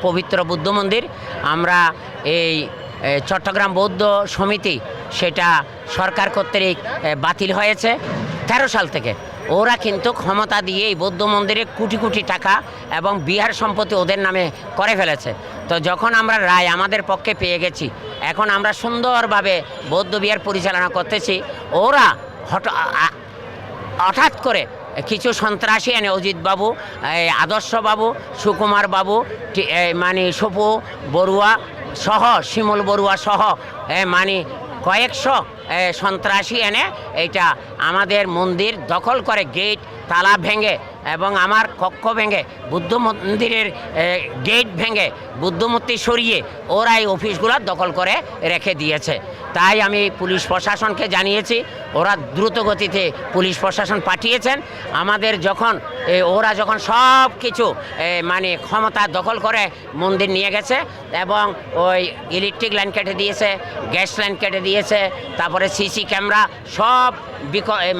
পবিত্র বুদ্ধ মন্দির। আমরা এই চট্টগ্রাম বৌদ্ধ সমিতি সেটা সরকার কর্তৃক বাতিল হয়েছে 13 সাল থেকে। ওরা কিন্তু ক্ষমতা দিয়ে এই বৌদ্ধ মন্দিরে কোটি কোটি টাকা এবং বিহার সম্পত্তি ওদের নামে করে ফেলেছে। তো যখন আমরা রায় আমাদের পক্ষে পেয়ে গেছি, এখন আমরা সুন্দরভাবে বৌদ্ধ বিহার পরিচালনা করতেছি। ওরা হঠাৎ করে কিছু সন্ত্রাসী এনে অজিত বাবু, আদর্শ বাবু, সুকুমার বাবু, মানে সুপু বড়ুয়া সহ, শিমুল বড়ুয়া সহ মানে কয়েকশো সন্ত্রাসী এনে এইটা আমাদের মন্দির দখল করে, গেট তালা ভেঙে এবং আমার কক্ষ ভেঙে, বুদ্ধ মন্দিরের গেট ভেঙে, বুদ্ধমূর্তি সরিয়ে ওরা এই অফিসগুলো দখল করে রেখে দিয়েছে। তাই আমি পুলিশ প্রশাসনকে জানিয়েছি, ওরা দ্রুত গতিতে পুলিশ প্রশাসন পাঠিয়েছেন। আমাদের যখন ওরা যখন সব কিছু মানে ক্ষমতা দখল করে মন্দির নিয়ে গেছে এবং ওই ইলেকট্রিক লাইন কেটে দিয়েছে, গ্যাস লাইন কেটে দিয়েছে, তারপরে সিসি ক্যামেরা সব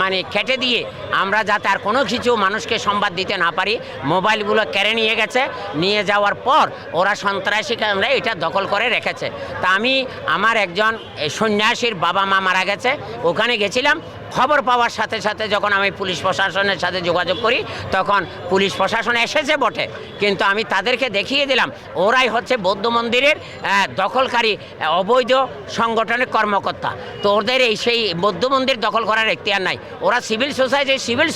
মানে কেটে দিয়ে আমরা যাতে আর কোনো কিছু মানুষকে সংবাদ দিতে না পারি, মোবাইলগুলো কেড়ে নিয়ে গেছে। নিয়ে যাওয়ার পর ওরা সন্ত্রাসী কেন্দ্রে এটা দখল করে রেখেছে। তা আমি আমার একজন সন্ন্যাসীর বাবা মা মারা গেছে, ওখানে গেছিলাম। খবর পাওয়ার সাথে সাথে যখন আমি পুলিশ প্রশাসনের সাথে যোগাযোগ করি, তখন পুলিশ প্রশাসন এসেছে বটে, কিন্তু আমি তাদেরকে দেখিয়ে দিলাম ওরাই হচ্ছে বৌদ্ধ মন্দিরের দখলকারী অবৈধ সংগঠনের কর্মকর্তা। তো ওদের সেই বৌদ্ধ মন্দির দখল করার এখতিয়ার নাই। ওরা সিভিল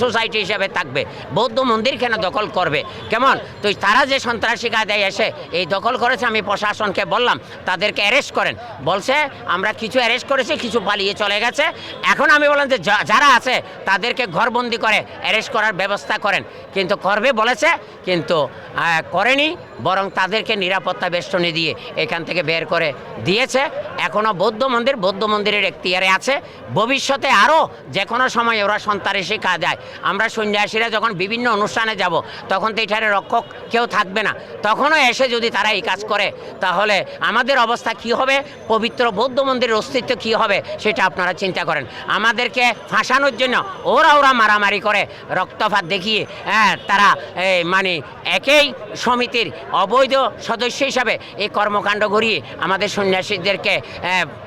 সোসাইটি হিসেবে থাকবে, বৌদ্ধ মন্দির কেন দখল করবে? কেমন? তো তারা যে সন্ত্রাসী কায়দায় এসে এই দখল করেছে, আমি প্রশাসনকে বললাম তাদেরকে অ্যারেস্ট করেন। বলছে আমরা কিছু অ্যারেস্ট করেছি, কিছু পালিয়ে চলে গেছে। এখন আমি বললাম যে যারা আছে তাদেরকে ঘরবন্দি করে অ্যারেস্ট করার ব্যবস্থা করেন, কিন্তু করবে বলেছে, কিন্তু করেনি, বরং তাদেরকে নিরাপত্তা বেষ্টনী দিয়ে এখান থেকে বের করে দিয়েছে। এখনও বৌদ্ধ মন্দিরের এখতিয়ারে আছে। ভবিষ্যতে আরও যে কোনো সময় ওরা সন্ত্রাসী কায়দায়, আমরা সন্ন্যাসীরা যখন বিভিন্ন অনুষ্ঠানে যাব তখন তো এটারে রক্ষক কেউ থাকবে না, তখনও এসে যদি তারা এই কাজ করে তাহলে আমাদের অবস্থা কি হবে, পবিত্র বৌদ্ধ মন্দিরের অস্তিত্ব কি হবে সেটা আপনারা চিন্তা করেন। আমাদেরকে ফাঁসানোর জন্য ওরা মারামারি করে, রক্তপাত দেখিয়ে তারা মানে একই সমিতির অবৈধ সদস্য হিসাবে এই কর্মকাণ্ড ঘুরিয়ে আমাদের সন্ন্যাসীদেরকে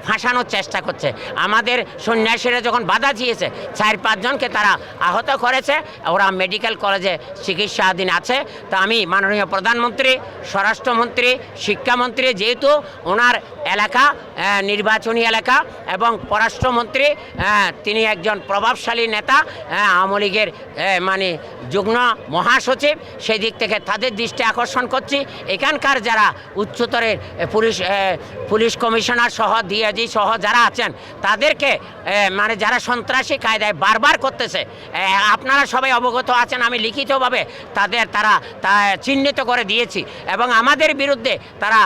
ফাঁসানোর চেষ্টা করছে। আমাদের সন্ন্যাসীরা যখন বাধা দিয়েছে 4-5 জনকে তারা আহত করেছে, ওরা মেডিকেল কলেজে চিকিৎসাধীন আছে। তো আমি মাননীয় প্রধানমন্ত্রী, স্বরাষ্ট্রমন্ত্রী, শিক্ষামন্ত্রী, যেহেতু ওনার এলাকা নির্বাচনী এলাকা, এবং পররাষ্ট্রমন্ত্রী তিনি একজন প্রভাবশালী নেতা, আওয়ামী লীগের মানে যুগ্ম মহাসচিব, সেই দিক থেকে তাদের দৃষ্টি আকর্ষণ করছি। এখানকার যারা উচ্চতরের পুলিশ কমিশনার সহ ডিআইজি সহ যারা আছেন তাদেরকে মানে যারা সন্ত্রাসী কায়দায় বারবার করতেছে, আপনারা সবাই অবগত আছেন, আমি লিখিতভাবে তারা চিহ্নিত করে দিয়েছি। এবং আমাদের বিরুদ্ধে তারা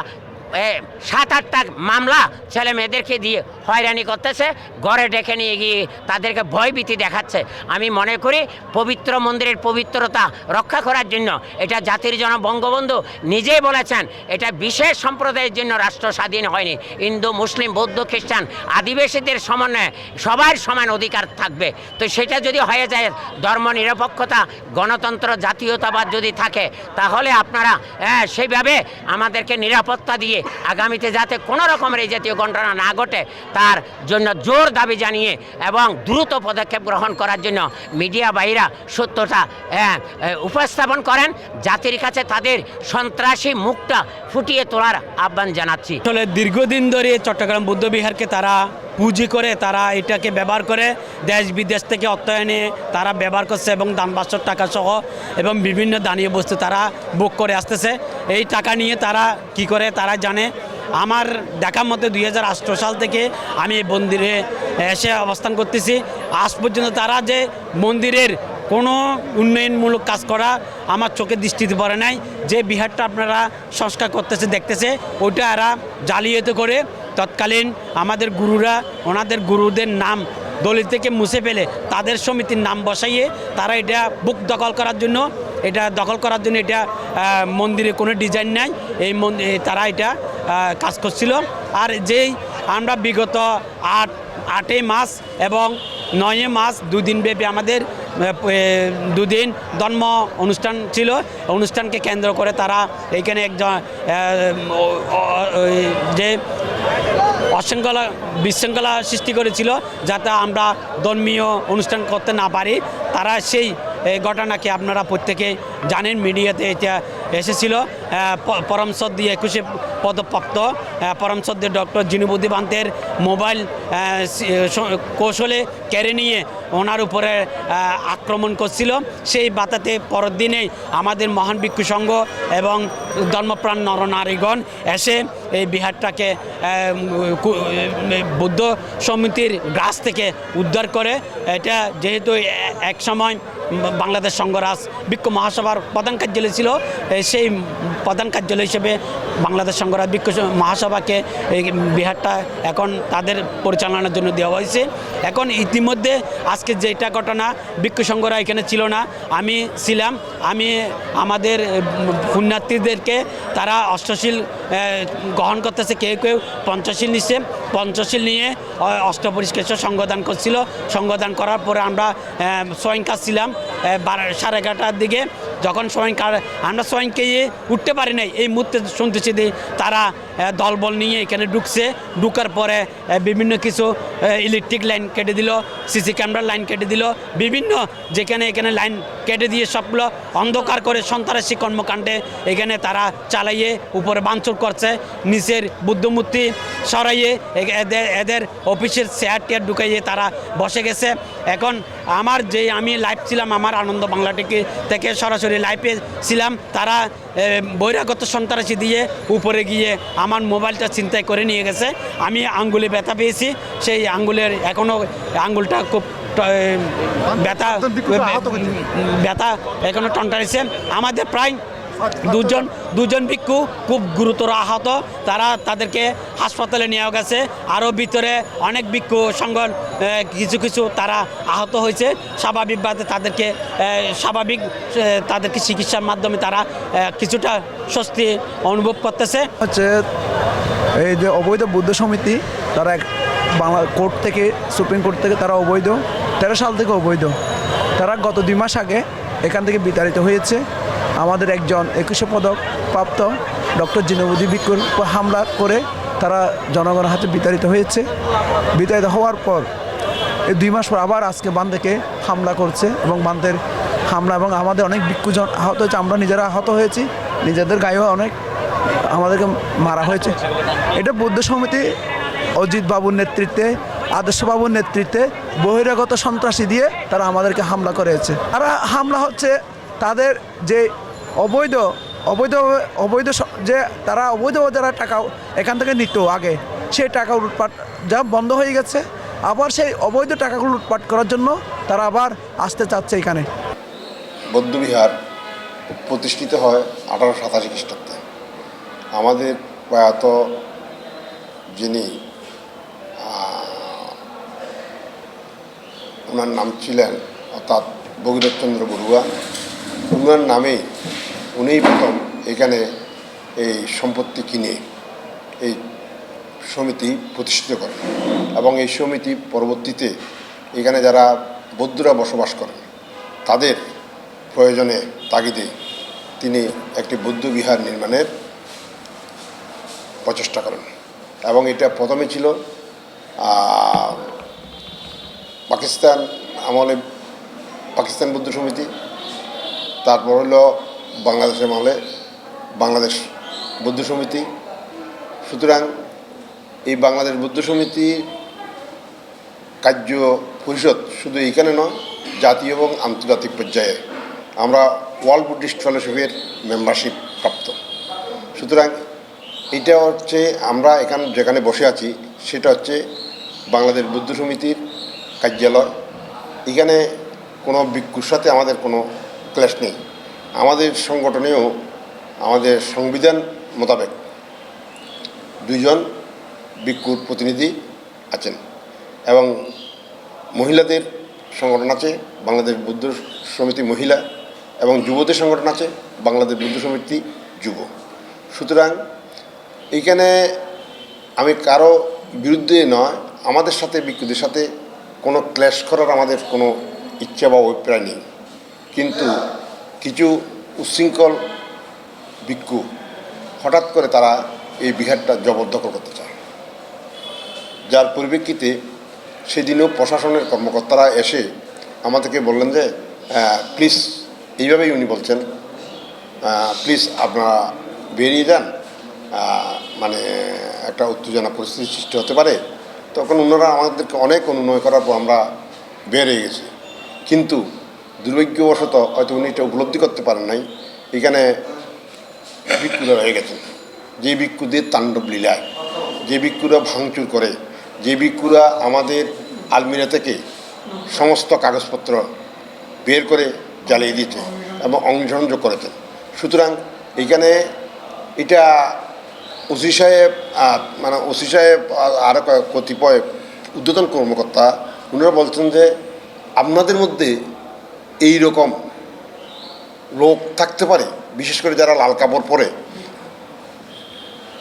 7-8টা মামলা ছেলে মেয়েদেরকে দিয়ে হয়রানি করতেছে, ঘরে ডেকে নিয়ে গিয়ে তাদেরকে ভয়ভীতি দেখাচ্ছে। আমি মনে করি পবিত্র মন্দিরের পবিত্রতা রক্ষা করার জন্য, এটা জাতির জনক বঙ্গবন্ধু নিজেই বলেছেন, এটা বিশেষ সম্প্রদায়ের জন্য রাষ্ট্র স্বাধীন হয়নি। হিন্দু, মুসলিম, বৌদ্ধ, খ্রিস্টান, আদিবাসীদের সমন্বয়ে সবার সমান অধিকার থাকবে। তো সেটা যদি হয়ে যায়, ধর্ম নিরপেক্ষতা, গণতন্ত্র, জাতীয়তাবাদ যদি থাকে, তাহলে আপনারা সেইভাবে আমাদেরকে নিরাপত্তা দিয়ে আগামীতে যাতে কোনো রকমের এই জাতীয় ঘটনা না ঘটে তার জন্য জোর দাবি জানিয়ে এবং দ্রুত পদক্ষেপ গ্রহণ করার জন্য মিডিয়া ভাইরা সত্যটা উপস্থাপন করেন, জাতির কাছে তাদের সন্ত্রাসী মুখটা ফুটিয়ে তোলার আহ্বান জানাচ্ছি। আসলে দীর্ঘদিন ধরে চট্টগ্রাম বুদ্ধবিহারকে তারা পুঁজি করে, তারা এটাকে ব্যবহার করে দেশ বিদেশ থেকে অর্থায়নে তারা ব্যবহার করছে, এবং দান বাৎসর টাকা সহ এবং বিভিন্ন দানীয় বস্তু তারা বুক করে আসতেছে। এই টাকা নিয়ে তারা কি করে তারা জানে। আমার দেখার মতে 2008 সাল থেকে আমি এই মন্দিরে এসে অবস্থান করতেছি, আজ পর্যন্ত তারা যে মন্দিরের কোনো উন্নয়নমূলক কাজ করা আমার চোখে দৃষ্টিতে পড়ে নাই। যে বিহারটা আপনারা সংস্কার করতেছে দেখতেছে, ওইটা এরা জালিয়াতি করে তৎকালীন আমাদের গুরুরা ওনাদের গুরুদের নাম দলিত থেকে মুছে ফেলে তাদের সমিতির নাম বসাইয়ে তারা এটা বুক দখল করার জন্য এটা মন্দিরে কোনো ডিজাইন নাই, এই তারা এটা কাজ করছিল। আর যেই আমরা বিগত 8 মাস এবং 9 মাস 2 দিন ব্যাপী আমাদের দুদিন ধর্ম অনুষ্ঠান ছিল, অনুষ্ঠানকে কেন্দ্র করে তারা এইখানে একজন যে অশৃঙ্খলা বিশৃঙ্খলা সৃষ্টি করেছিল, যাতে আমরা ধর্মীয় অনুষ্ঠান করতে না পারি। তারা সেই ঘটনাকে আপনারা প্রত্যেকে জানেন, মিডিয়াতে এটা এসেছিল। পরম শ্রদ্ধেয় 21 পদপ্রাপ্ত পরম শ্রদ্ধেয় ডক্টর জিনুবুদ্দি বান্তের মোবাইল কৌশলে কেড়ে নিয়ে ওনার উপরে আক্রমণ করছিল। সেই বাতাতে পরের দিনেই আমাদের মহান ভিক্ষু সংঘ এবং ধর্মপ্রাণ নরনারীগণ এসে এই বিহারটাকে বৌদ্ধ সমিতির গ্রাস থেকে উদ্ধার করে। এটা যেহেতু এক সময় বাংলাদেশ সংঘরাজ ভিক্ষু মহাসভার প্রধান কার্যালয় ছিল, সেই প্রধান কার্যালয় হিসেবে বাংলাদেশ সংঘরাজ ভিক্ষু মহাসভাকে এই বিহারটা এখন তাদের পরিচালনার জন্য দেওয়া হয়েছে। এখন ইতিমধ্যে আজকে যেটা ঘটনা, ভিক্ষু সংঘরা এখানে ছিল না, আমি ছিলাম। আমি আমাদের পুণ্যার্থীদেরকে তারা অষ্টশীল গ্রহণ করতেছে, কেউ কেউ পঞ্চশীল নিচ্ছে, পঞ্চশীল নিয়ে অষ্টপরিষ্কার সঙ্গদান করছিল। সঙ্গদান করার পরে আমরা স্বয়ংকার ছিলাম 11:30টার দিকে। যখন স্বয়ংকার আমরা স্বয়ংকে উঠতে পারি নাই, এই মুহূর্তে শুনতেছি যে তারা দলবল নিয়ে এখানে ঢুকার পরে বিভিন্ন কিছু ইলেকট্রিক লাইন কেটে দিল, সিসি ক্যামেরার লাইন কেটে দিল, বিভিন্ন এখানে লাইন কেটে দিয়ে সবগুলো অন্ধকার করে সন্ত্রাসী কর্মকাণ্ডে এখানে তারা চালাইয়ে উপরে ভাঙচুর করছে। নিচের বুদ্ধমূর্তি সরাইয়ে এদের অফিসের চেয়ার টেয়ার ঢুকাইয়ে তারা বসে গেছে। এখন আমি লাইভ ছিলাম, আমার আনন্দ বাংলা থেকে সরাসরি লাইভে ছিলাম। তারা বহিরাগত সন্ত্রাসী দিয়ে উপরে গিয়ে আমার মোবাইলটা ছিনতাই করে নিয়ে গেছে। আমি আঙ্গুলে ব্যথা পেয়েছি, সেই আঙ্গুলের এখনও আঙ্গুলটা খুব ব্যথা এখনও টনটাইছে। আমাদের প্রায় দুজন ভিক্ষু খুব গুরুতর আহত, তাদেরকে হাসপাতালে নেওয়া গেছে। আরও ভিতরে অনেক ভিক্ষু সংঘ কিছু তারা আহত হয়েছে। স্বাভাবিকভাবে তাদেরকে চিকিৎসার মাধ্যমে তারা কিছুটা স্বস্তি অনুভব করতেছে। হচ্ছে এই যে অবৈধ বৌদ্ধ সমিতি, তারা বাংলা কোর্ট থেকে, সুপ্রিম কোর্ট থেকে তারা অবৈধ, 13 সাল থেকে অবৈধ। তারা গত 2 মাস আগে এখান থেকে বিতাড়িত হয়েছে। আমাদের একজন 21 পদক প্রাপ্ত ডক্টর জিনুবুদ্দি ভিক্ষুর হামলা করে তারা জনগণের হাতে বিতাড়িত হয়েছে। বিতাড়িত হওয়ার পর এই 2 মাস পর আবার আজকে বান্ধেকে হামলা করছে, এবং বান্ধের হামলা এবং আমাদের অনেক ভিক্ষুজন আহত হয়েছে। আমরা নিজেরা আহত হয়েছি, নিজেদের গায়েও অনেক আমাদেরকে মারা হয়েছে। এটা বৌদ্ধ সমিতি অজিত বাবুর নেতৃত্বে, আদর্শ বাবুর নেতৃত্বে বহিরাগত সন্ত্রাসী দিয়ে তারা আমাদেরকে হামলা করেছে। তারা হামলা হচ্ছে তাদের যে অবৈধ যে তারা অবৈধভাবে যারা টাকা এখান থেকে নিত আগে, সেই টাকা লুটপাট যা বন্ধ হয়ে গেছে। আবার সেই অবৈধ টাকাগুলো লুটপাট করার জন্য তারা আবার আসতে চাচ্ছে এখানে। বৌদ্ধবিহার প্রতিষ্ঠিত হয় 1887 খ্রিস্টাব্দে। আমাদের প্রয়াত যিনি ওনার নাম ছিলেন অর্থাৎ ভগীরথচন্দ্র বড়ুয়া, ওনার নামে উনিই প্রথম এখানে এই সম্পত্তি কিনে এই সমিতি প্রতিষ্ঠিত করেন, এবং এই সমিতি পরবর্তীতে এখানে যারা বৌদ্ধরা বসবাস করেন তাদের প্রয়োজনে তাগিদে তিনি একটি বৌদ্ধ বিহার নির্মাণের প্রচেষ্টা করেন। এবং এটা প্রথমে ছিল পাকিস্তান আমলে পাকিস্তান বৌদ্ধ সমিতি, তারপর হলো বাংলাদেশের আমলে বাংলাদেশ বৌদ্ধ সমিতি। সুতরাং এই বাংলাদেশ বৌদ্ধ সমিতি কার্য পরিষদ শুধু এইখানে নয়, জাতীয় এবং আন্তর্জাতিক পর্যায়ে আমরা ওয়ার্ল্ড বুদ্ধিস্ট ফেলোশিপের মেম্বারশিপ প্রাপ্ত। সুতরাং এটা হচ্ছে আমরা যেখানে বসে আছি সেটা হচ্ছে বাংলাদেশ বৌদ্ধ সমিতির কার্যালয়। এখানে কোনো ভিক্ষুর সাথে আমাদের কোনো ক্লাস নেই। আমাদের সংগঠনেও আমাদের সংবিধান মোতাবেক 2 জন ভিক্ষুর প্রতিনিধি আছেন, এবং মহিলাদের সংগঠন আছে বাংলাদেশ বৌদ্ধ সমিতি মহিলা, এবং যুবদের সংগঠন আছে বাংলাদেশ বৌদ্ধ সমিতি যুব। সুতরাং এইখানে আমি কারো বিরুদ্ধে নয়, আমাদের সাথে ভিক্ষুদের সাথে কোনো ক্ল্যাশ করার আমাদের কোনো ইচ্ছা বা অভিপ্রায় নেই, কিন্তু কিছু উচ্ছৃঙ্খল ভিক্ষু হঠাৎ করে তারা এই বিহারটা জবরদখল করতে চায়, যার পরিপ্রেক্ষিতে সেদিনও প্রশাসনের কর্মকর্তারা এসে আমাদেরকে বললেন যে প্লিজ, এইভাবেই উনি বলছেন, প্লিজ আপনারা বেরিয়ে যান, মানে একটা উত্তেজনা পরিস্থিতি সৃষ্টি হতে পারে। তখন ওনারা আমাদেরকে অনেক অনুনয় করার পর আমরা বের হয়ে গেছি, কিন্তু দুর্ভাগ্যবশত হয়তো উনি এটা উপলব্ধি করতে পারেন নাই, এখানে ভিক্ষুরা রয়ে গেছেন, যে ভিক্ষুদের তাণ্ডব লীলায়, যে ভিক্ষুরা ভাঙচুর করে, যে ভিক্ষুরা আমাদের আলমিরা থেকে সমস্ত কাগজপত্র বের করে জ্বালিয়ে দিয়েছে এবং অংশগ্রহণ করেছেন। সুতরাং এখানে এটা ওসি সাহেব, মানে ওসি সাহেব আরও কতিপয় ঊর্ধ্বতন কর্মকর্তা ওনারা বলছেন যে আপনাদের মধ্যে এই রকম লোক থাকতে পারে, বিশেষ করে যারা লাল কাপড় পরে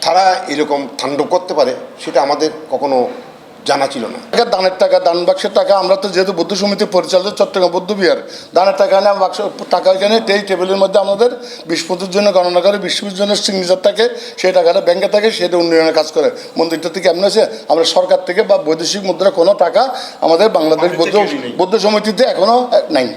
তারা এরকম তাণ্ডব করতে পারে, সেটা আমাদের কখনো জানা ছিল না। দানের টাকা, দান বাক্সের টাকা, আমরা তো যেহেতু বৌদ্ধ সমিতি পরিচালিত চট্টগ্রাম বৌদ্ধ বিহার, দানের টাকা এনে বাক্স টাকা এখানে এই টেবিলের মধ্যে আমাদের 20-25 জনের গণনা করে 20-20 জনের সিগনেচার থাকে, সেই টাকাটা ব্যাংকে থাকে, সেটা উন্নয়নের কাজ করে। মন্দিরটা থেকে এমন আছে আমরা সরকার থেকে বা বৈদেশিক মুদ্রা কোনো টাকা আমাদের বাংলাদেশ বৌদ্ধ সমিতিতে এখনও নাই।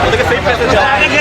ওদেরকে